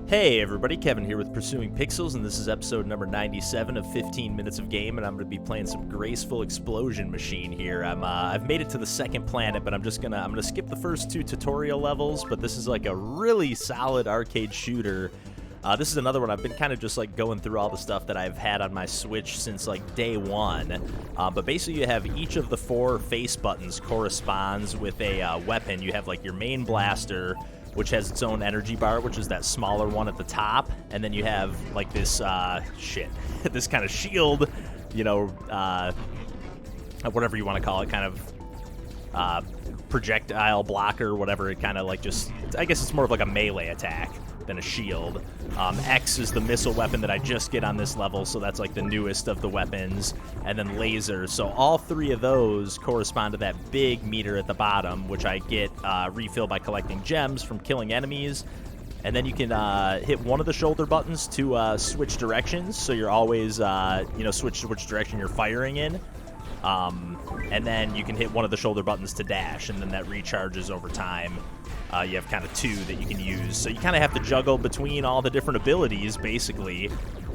Hey everybody, Kevin here with Pursuing Pixels, and this is episode number 97 of 15 Minutes of Game, and I'm going to be playing some Graceful Explosion Machine here. I've made it to the second planet, but I'm gonna skip the first two tutorial levels, but this is like a really solid arcade shooter. This is another one I've been kind of just like going through all the stuff that I've had on my Switch since like day one. But basically you have each of the four face buttons corresponds with a weapon. You have like your main blaster, which has its own energy bar, which is that smaller one at the top, and then you have like this this kind of shield, you know, whatever you want to call it, kind of projectile blocker, whatever. It kind of like just, I guess it's more of like a melee attack than a shield. X is the missile weapon that I just get on this level, so that's like the newest of the weapons, and then laser. So all three of those correspond to that big meter at the bottom, which I get refill by collecting gems from killing enemies. And then you can hit one of the shoulder buttons to switch directions, so you're always switch to which direction you're firing in. And then you can hit one of the shoulder buttons to dash, and then that recharges over time. You have kind of two that you can use, so you kind of have to juggle between all the different abilities, basically.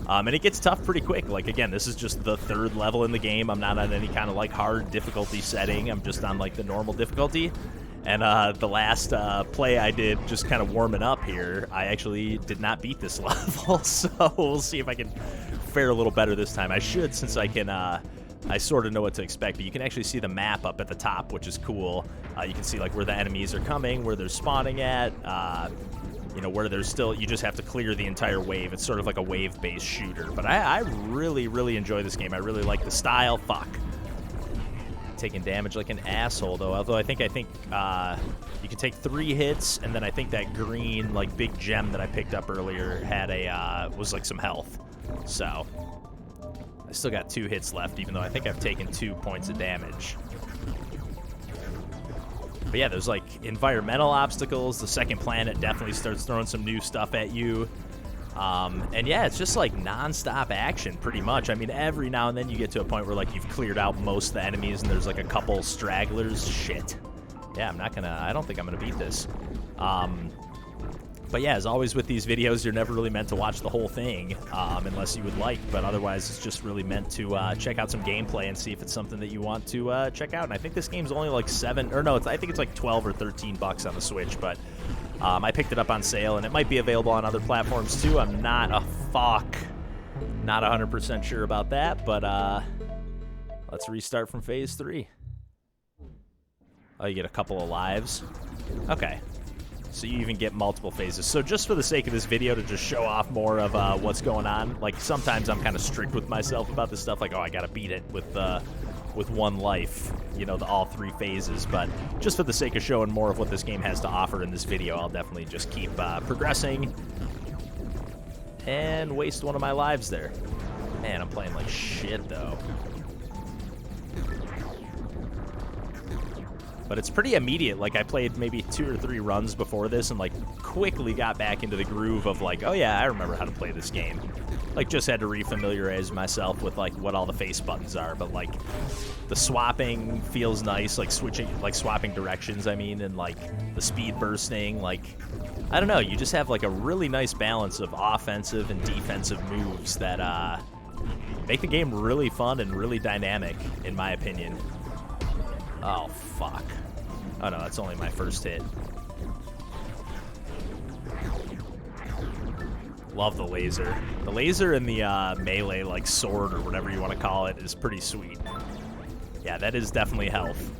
And it gets tough pretty quick. Like, again, this is just the third level in the game. I'm not on any kind of, like, hard difficulty setting. I'm just on, like, the normal difficulty. And the last play I did, just kind of warming up here, I actually did not beat this level, so we'll see if I can fare a little better this time. I should, since I can... I sort of know what to expect, but you can actually see the map up at the top, which is cool. You can see like where the enemies are coming, where they're spawning at, where there's still, you just have to clear the entire wave. It's sort of like a wave-based shooter, but I really, really enjoy this game. I really like the style. Fuck. Taking damage like an asshole, though, although I think you can take 3 hits, and then I think that green, like, big gem that I picked up earlier had was like some health, so... I still got 2 hits left, even though I think I've taken 2 points of damage. But yeah, there's like environmental obstacles. The second planet definitely starts throwing some new stuff at you. And yeah, it's just like non-stop action pretty much. I mean, every now and then you get to a point where like you've cleared out most of the enemies and there's like a couple stragglers. Shit. Yeah, I don't think I'm gonna beat this. But yeah, as always with these videos, you're never really meant to watch the whole thing, unless you would like, but otherwise it's just really meant to check out some gameplay and see if it's something that you want to check out. And I think this game's only like I think it's like 12 or 13 bucks on the Switch, but I picked it up on sale, and it might be available on other platforms too. I'm not 100% sure about that, but let's restart from phase 3. Oh, you get a couple of lives? Okay. So you even get multiple phases. So just for the sake of this video, to just show off more of what's going on, like sometimes I'm kind of strict with myself about this stuff, like, oh, I gotta beat it with 1 life, all 3 phases. But just for the sake of showing more of what this game has to offer in this video, I'll definitely just keep progressing and waste one of my lives there. Man, I'm playing like shit though. But it's pretty immediate. Like, I played maybe 2 or 3 runs before this and, like, quickly got back into the groove of, like, oh, yeah, I remember how to play this game. Like, just had to refamiliarize myself with, like, what all the face buttons are. But, like, the swapping feels nice, like, swapping directions, I mean, and, like, the speed bursting. Like, I don't know. You just have, like, a really nice balance of offensive and defensive moves that make the game really fun and really dynamic, in my opinion. Oh, fuck. Oh, no, that's only my first hit. Love the laser. The laser and the melee, like, sword or whatever you want to call it is pretty sweet. Yeah, that is definitely health.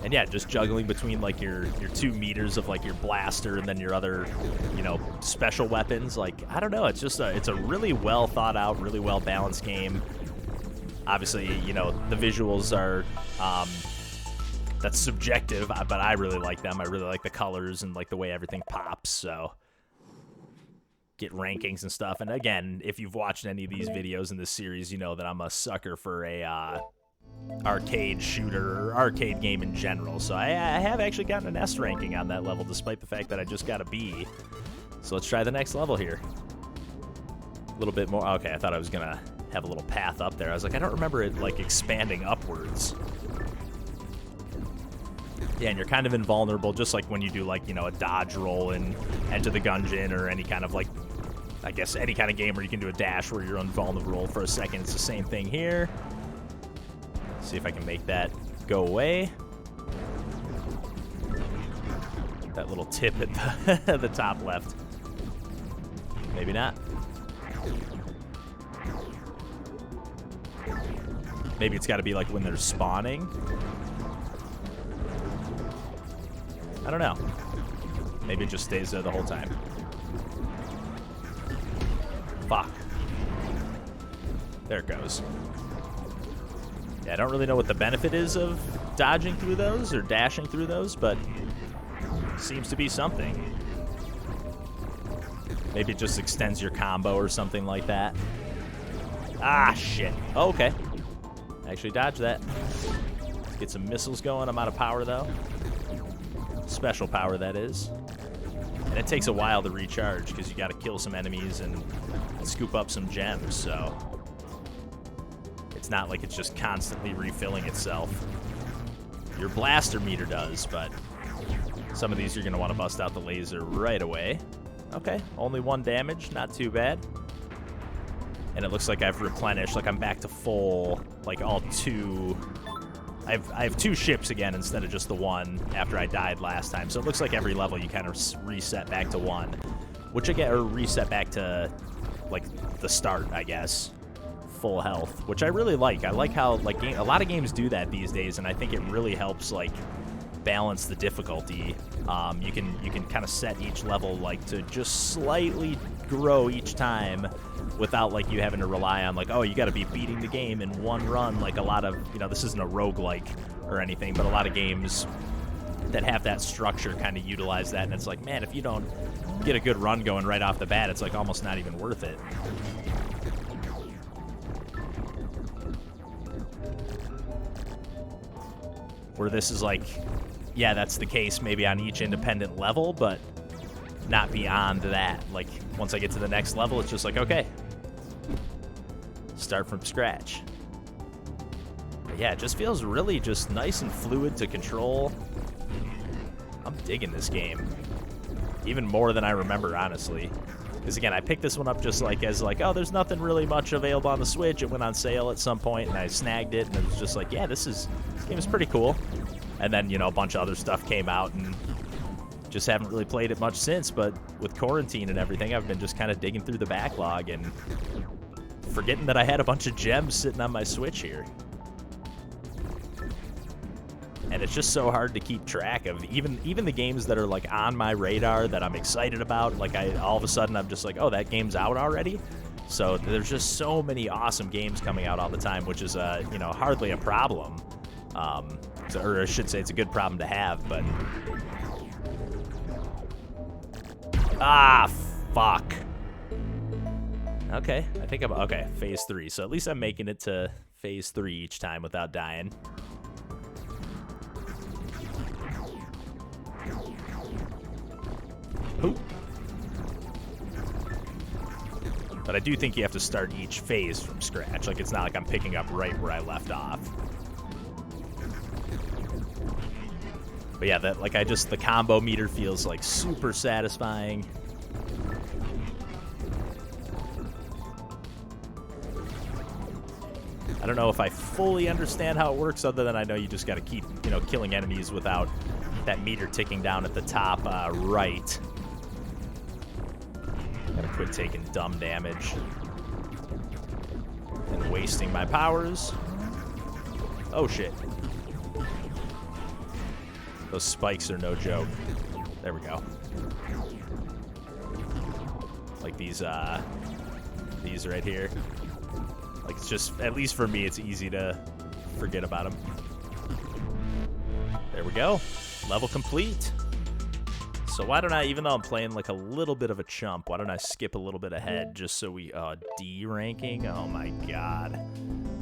And yeah, just juggling between, like, your 2 meters of, like, your blaster and then your other, special weapons. Like, I don't know, it's just it's a really well thought out, really well balanced game. Obviously, the visuals are, that's subjective, but I really like them. I really like the colors and, like, the way everything pops, so get rankings and stuff. And again, if you've watched any of these videos in this series, you know that I'm a sucker for a arcade shooter or arcade game in general. So I have actually gotten an S ranking on that level, despite the fact that I just got a B. So let's try the next level here. A little bit more. Okay, I thought I was going to have a little path up there. I was like, I don't remember it, like, expanding upwards. Yeah, and you're kind of invulnerable, just like when you do, like, you know, a dodge roll in Enter the Gungeon or any kind of, like, I guess any kind of game where you can do a dash where you're invulnerable for a second. It's the same thing here. See if I can make that go away. That little tip at the top left. Maybe not. Maybe it's got to be like when they're spawning. I don't know. Maybe it just stays there the whole time. Fuck. There it goes. Yeah, I don't really know what the benefit is of dodging through those or dashing through those, but seems to be something. Maybe it just extends your combo or something like that. Ah, shit. Oh, okay. Actually dodge that. Let's get some missiles going. I'm out of power, though. Special power, that is. And it takes a while to recharge because you got to kill some enemies and scoop up some gems, so it's not like it's just constantly refilling itself. Your blaster meter does, but some of these you're going to want to bust out the laser right away. Okay, only 1 damage, not too bad. And it looks like I've replenished, like I'm back to full, like all 2. I have 2 ships again instead of just the 1 after I died last time. So it looks like every level you kind of reset back to 1, which I get, or reset back to like the start, I guess, full health, which I really like. I like how like a lot of games do that these days, and I think it really helps like balance the difficulty. You can kind of set each level like to just slightly grow each time without like you having to rely on like, oh, you got to be beating the game in 1 run. Like a lot of, you know, this isn't a roguelike or anything, but a lot of games that have that structure kind of utilize that, and it's like, man, if you don't get a good run going right off the bat, it's like almost not even worth it. Where this is like, yeah, that's the case maybe on each independent level, but not beyond that. Like, once I get to the next level, it's just like, okay, start from scratch. But yeah, it just feels really just nice and fluid to control. I'm digging this game. Even more than I remember, honestly. Because, again, I picked this one up just like as like, oh, there's nothing really much available on the Switch. It went on sale at some point, and I snagged it, and it was just like, yeah, this game is pretty cool. And then, you know, a bunch of other stuff came out, and just haven't really played it much since. But with quarantine and everything, I've been just kind of digging through the backlog and forgetting that I had a bunch of gems sitting on my Switch here. And it's just so hard to keep track of. Even the games that are like on my radar that I'm excited about, like all of a sudden I'm just like, oh, that game's out already. So there's just so many awesome games coming out all the time, which is you know, hardly a problem. Or I should say it's a good problem to have, but fuck. Okay, I think I'm okay. Phase 3. So at least I'm making it to phase 3 each time without dying. Ooh. But I do think you have to start each phase from scratch. Like, it's not like I'm picking up right where I left off. But yeah, that like the combo meter feels like super satisfying. I don't know if I fully understand how it works, other than I know you just got to keep, you know, killing enemies without that meter ticking down at the top right. Gotta quit taking dumb damage and wasting my powers. Oh shit. Those spikes are no joke. There we go. Like these right here. Like, it's just, at least for me, it's easy to forget about them. There we go. Level complete. So why don't I, even though I'm playing like a little bit of a chump, why don't I skip a little bit ahead just so we, D ranking? Oh my god.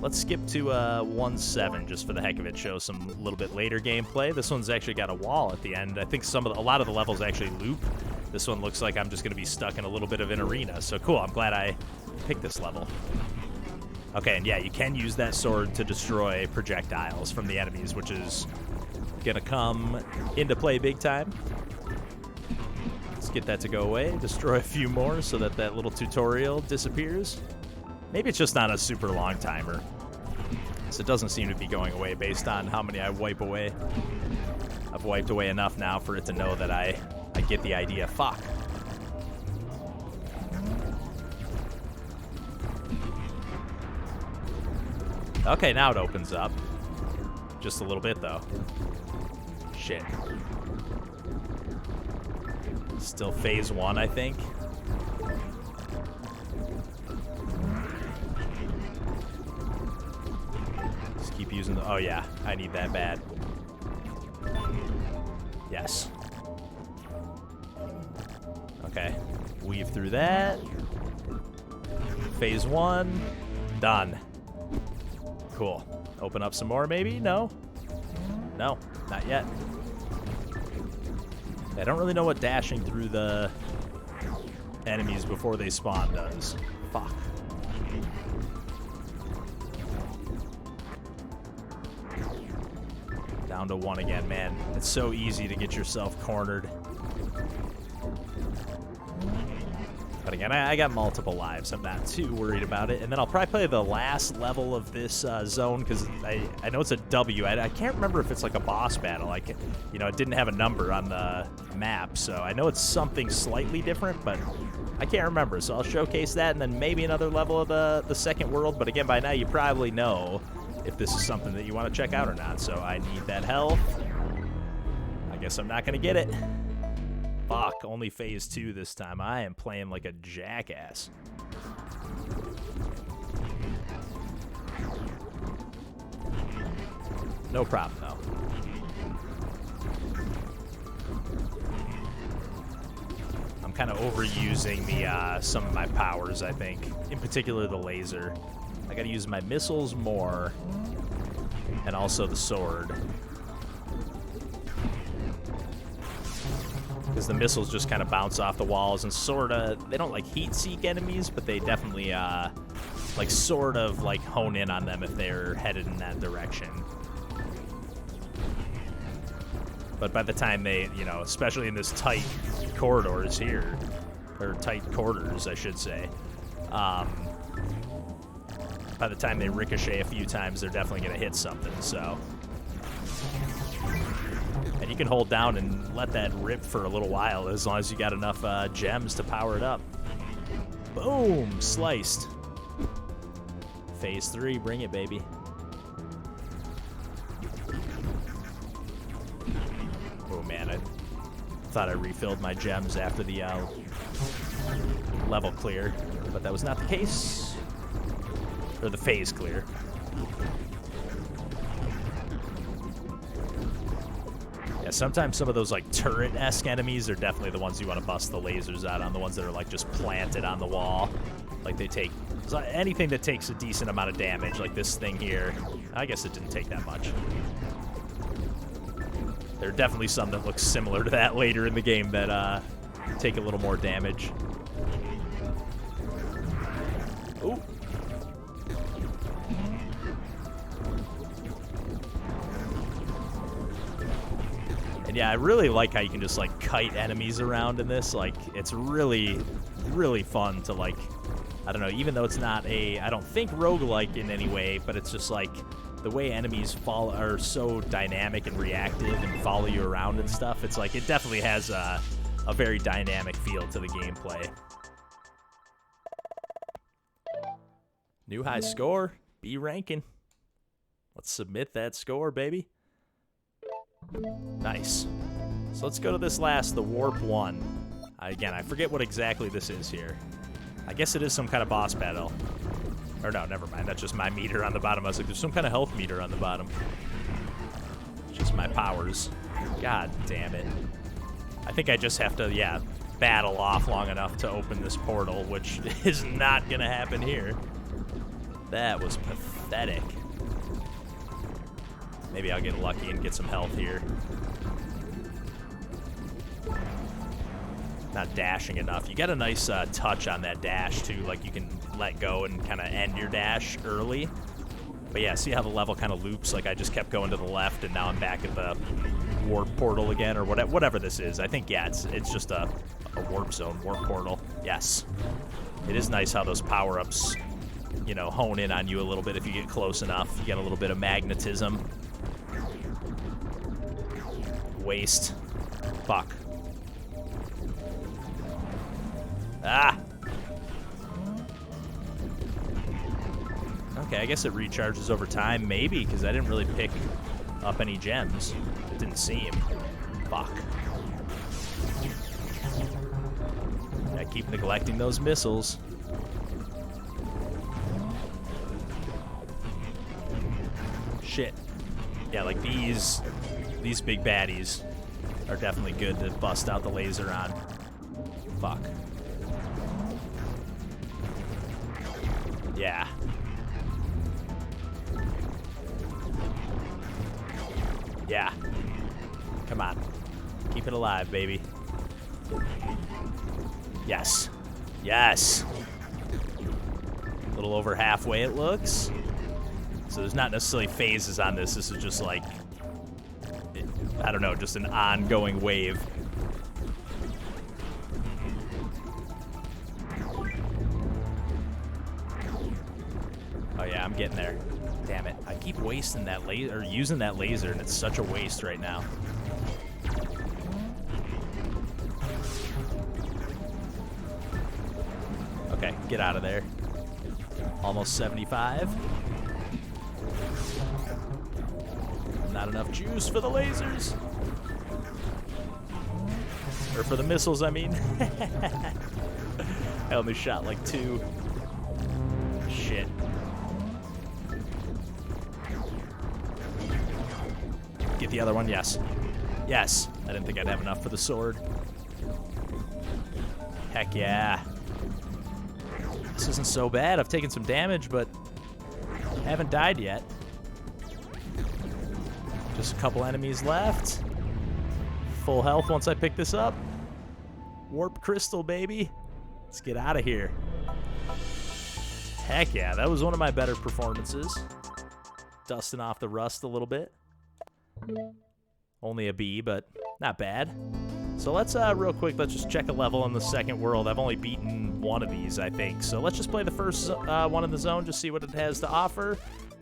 Let's skip to 1-7 just for the heck of it. Show some little bit later gameplay. This one's actually got a wall at the end. I think a lot of the levels actually loop. This one looks like I'm just going to be stuck in a little bit of an arena. So cool, I'm glad I picked this level. Okay, and yeah, you can use that sword to destroy projectiles from the enemies, which is gonna come into play big time. Let's get that to go away. Destroy a few more so that that little tutorial disappears. Maybe it's just not a super long timer. So it doesn't seem to be going away based on how many I wipe away. I've wiped away enough now for it to know that I get the idea. Fuck. Okay, now it opens up. Just a little bit, though. Shit. Still phase 1, I think. Just keep using the... Oh, yeah. I need that bad. Yes. Okay. Weave through that. Phase 1. Done. Cool. Open up some more, maybe? No? No, not yet. I don't really know what dashing through the enemies before they spawn does. Fuck. Down to 1 again, man. It's so easy to get yourself cornered. But again, I got multiple lives. I'm not too worried about it. And then I'll probably play the last level of this zone because I know it's a W. I can't remember if it's like a boss battle. It didn't have a number on the map, so I know it's something slightly different, but I can't remember. So I'll showcase that and then maybe another level of the second world. But again, by now you probably know if this is something that you want to check out or not. So I need that health. I guess I'm not going to get it. Fuck, only phase 2 this time. I am playing like a jackass. No problem, though. I'm kind of overusing the some of my powers, I think. In particular, the laser. I gotta use my missiles more. And also the sword. Because the missiles just kind of bounce off the walls and sort of, they don't like heat seek enemies, but they definitely sort of hone in on them if they're headed in that direction. But by the time they, especially in this tight corridors here, or tight quarters, I should say, by the time they ricochet a few times, they're definitely going to hit something, so... And you can hold down and let that rip for a little while as long as you got enough gems to power it up. Boom! Sliced. Phase 3, bring it, baby. Oh, man, I thought I refilled my gems after the level clear, but that was not the case. Or the phase clear. Yeah, sometimes some of those turret-esque enemies are definitely the ones you want to bust the lasers out on, the ones that are just planted on the wall. They take anything that takes a decent amount of damage, like this thing here. I guess it didn't take that much. There are definitely some that look similar to that later in the game that take a little more damage. Ooh. And yeah, I really like how you can just kite enemies around in this. It's really, really fun to I don't know, even though it's not I don't think roguelike in any way, but it's just the way enemies are so dynamic and reactive and follow you around and stuff. It's it definitely has a very dynamic feel to the gameplay. New high score, B ranking. Let's submit that score, baby. Nice. So let's go to this last, the Warp 1. Again, I forget what exactly this is here. I guess it is some kind of boss battle. Or no, never mind. That's just my meter on the bottom. I was like, there's some kind of health meter on the bottom. Just my powers. God damn it. I think I just have to, yeah, battle off long enough to open this portal, which is not going to happen here. That was pathetic. Maybe I'll get lucky and get some health here. Not dashing enough. You get a nice touch on that dash, too. You can let go and kind of end your dash early. But yeah, see how the level kind of loops? Like I just kept going to the left, and now I'm back at the warp portal again, or whatever this is. I think, yeah, it's just a warp zone, warp portal. Yes. It is nice how those power-ups, you know, hone in on you a little bit if you get close enough. You get a little bit of magnetism. Waste. Fuck. Ah! Okay, I guess it recharges over time, maybe, because I didn't really pick up any gems. It didn't seem. Fuck. I keep neglecting those missiles. Shit. Yeah, like these big baddies are definitely good to bust out the laser on. Fuck. Yeah. Yeah. Come on. Keep it alive, baby. Yes. Yes. A little over halfway, it looks. So there's not necessarily phases on this. This is just like, I don't know, just an ongoing wave. Oh yeah, I'm getting there. Damn it. I keep wasting that laser, or using that laser, and it's such a waste right now. Okay, get out of there. Almost 75. Not enough juice for the lasers. Or for the missiles, I mean. I only shot like 2. Shit. Get the other one, yes. Yes. I didn't think I'd have enough for the sword. Heck yeah. This isn't so bad. I've taken some damage, but haven't died yet. Just a couple enemies left. Full health once I pick this up. Warp crystal, baby. Let's get out of here. Heck yeah, that was one of my better performances. Dusting off the rust a little bit. Only a B, but not bad. So let's, real quick, let's just check a level in the second world. I've only beaten one of these, I think. So let's just play the first one in the zone, just see what it has to offer.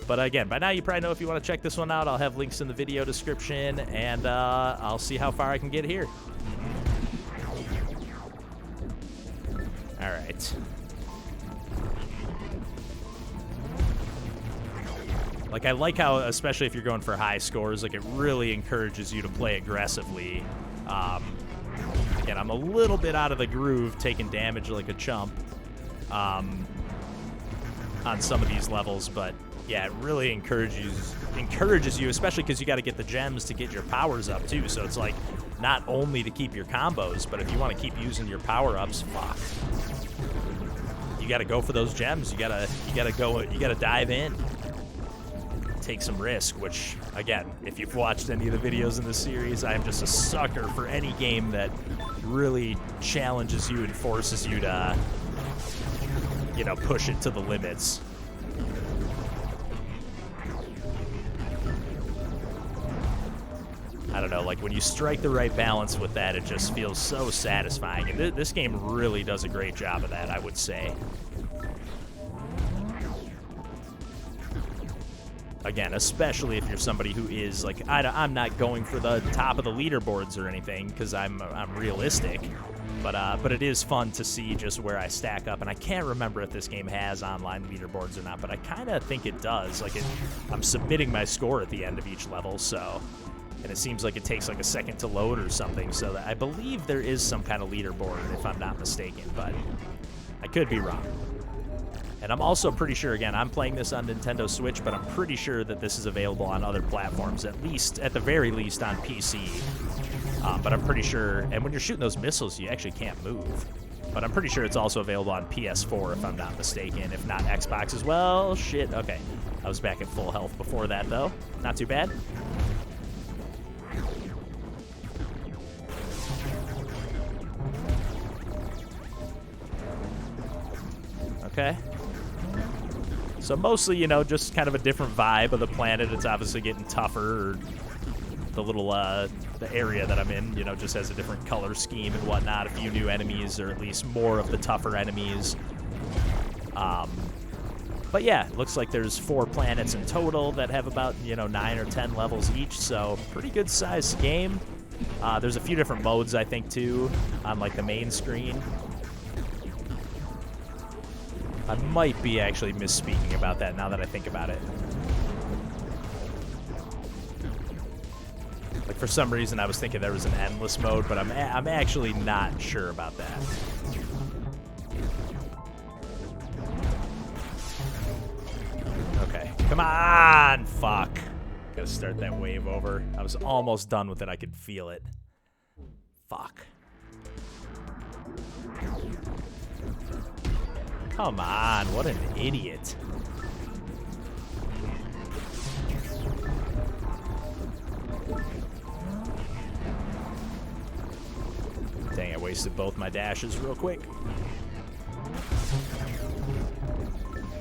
But again, by now you probably know if you want to check this one out. I'll have links in the video description, and I'll see how far I can get here. All right. Like, I like how, especially if you're going for high scores, like, it really encourages you to play aggressively. Again, I'm a little bit out of the groove, taking damage like a chump on some of these levels, but yeah, it really encourages you, especially because you got to get the gems to get your powers up too. So it's like not only to keep your combos, but if you want to keep using your power-ups, fuck, you got to go for those gems. You gotta dive in, take some risk. Which, again, if you've watched any of the videos in this series, I am just a sucker for any game that really challenges you and forces you to, you know, push it to the limits. I don't know, like when you strike the right balance with that, it just feels so satisfying. And this game really does a great job of that, I would say. Again, especially if you're somebody who is like, I'm not going for the top of the leaderboards or anything because I'm realistic, but it is fun to see just where I stack up. And I can't remember if this game has online leaderboards or not, but I kind of think it does. Like, I'm submitting my score at the end of each level, so. And it seems like it takes like a second to load or something, so I believe there is some kind of leaderboard, if I'm not mistaken, but I could be wrong. And I'm also pretty sure, again, I'm playing this on Nintendo Switch, but I'm pretty sure that this is available on other platforms, at the very least on PC. But I'm pretty sure, and when you're shooting those missiles, you actually can't move. But I'm pretty sure it's also available on PS4, if I'm not mistaken, if not Xbox as well. Shit, okay. I was back at full health before that, though. Not too bad. Okay. So mostly, you know, just kind of a different vibe of the planet. It's obviously getting tougher. Or the little, the area that I'm in, you know, just has a different color scheme and whatnot. A few new enemies, or at least more of the tougher enemies. But yeah, looks like there's 4 planets in total that have about, you know, 9 or 10 levels each, so pretty good sized game. There's a few different modes, I think, too, on, like, the main screen. I might be actually misspeaking about that now that I think about it. Like, for some reason, I was thinking there was an endless mode, but I'm actually not sure about that. Okay, come on! Fuck. Gotta start that wave over. I was almost done with it. I could feel it. Fuck. Come on, what an idiot. Dang, I wasted both my dashes real quick.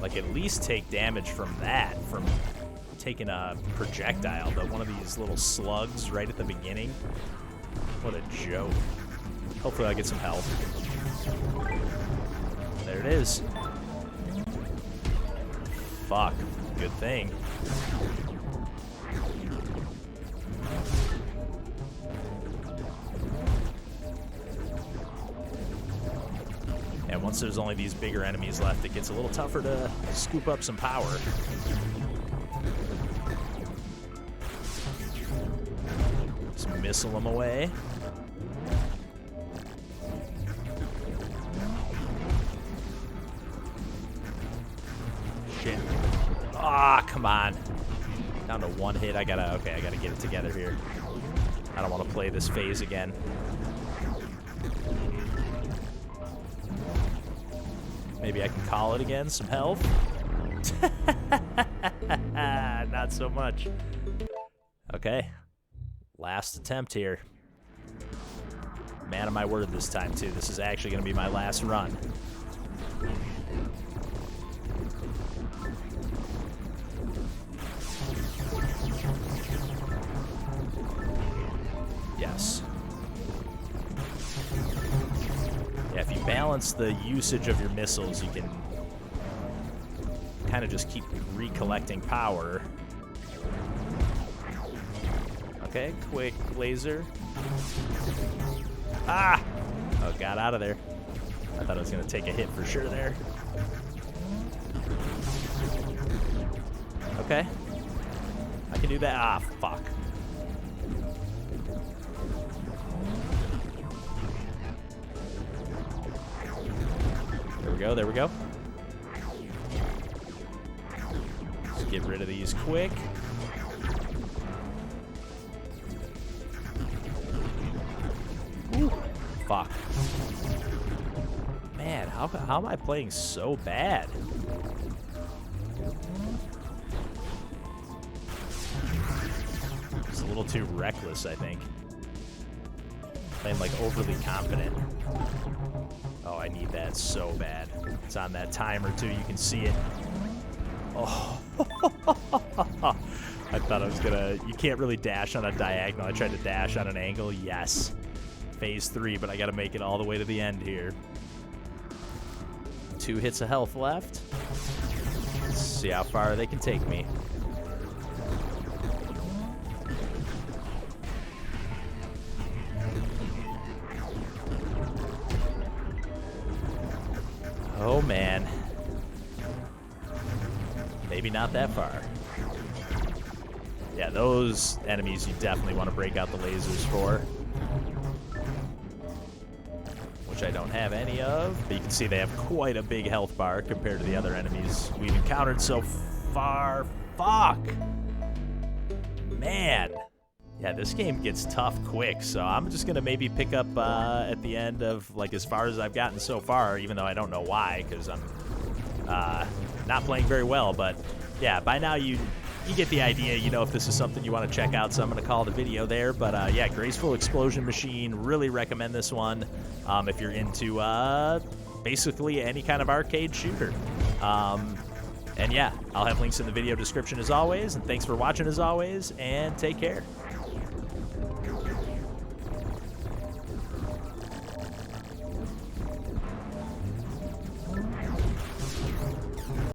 Like, at least take damage from that, from taking a projectile, but one of these little slugs right at the beginning. What a joke. Hopefully I get some health. There it is. Fuck. Good thing. And once there's only these bigger enemies left, it gets a little tougher to scoop up some power. Just missile them away. Shit. Ah, come on. Down to 1 hit. I gotta get it together here. I don't want to play this phase again. Maybe I can call it again. Some health. Not so much. Okay. Last attempt here. Man of my word this time, too. This is actually going to be my last run. Yes. Yeah, if you balance the usage of your missiles, you can kind of just keep recollecting power. Okay, quick laser. Ah! Oh, got out of there. I thought I was going to take a hit for sure there. Okay. I can do that. Ah, fuck. There we go, there we go. Just get rid of these quick. Ooh, fuck. Man, how am I playing so bad? It's a little too reckless, I think. Playing like overly confident. Oh, I need that so bad. It's on that timer too, you can see it. Oh. I thought I was gonna... You can't really dash on a diagonal. I tried to dash on an angle. Yes. Phase 3, but I gotta make it all the way to the end here. 2 hits of health left. Let's see how far they can take me. Oh, man. Maybe not that far. Yeah, those enemies you definitely want to break out the lasers for. Which I don't have any of. But you can see they have quite a big health bar compared to the other enemies we've encountered so far. Fuck! Man. Yeah, this game gets tough quick, so I'm just going to maybe pick up at the end of, like, as far as I've gotten so far, even though I don't know why, because I'm not playing very well. But, yeah, by now you get the idea, you know, if this is something you want to check out, so I'm going to call the video there. But, yeah, Graceful Explosion Machine, really recommend this one if you're into basically any kind of arcade shooter. And yeah, I'll have links in the video description as always, and thanks for watching as always, and take care.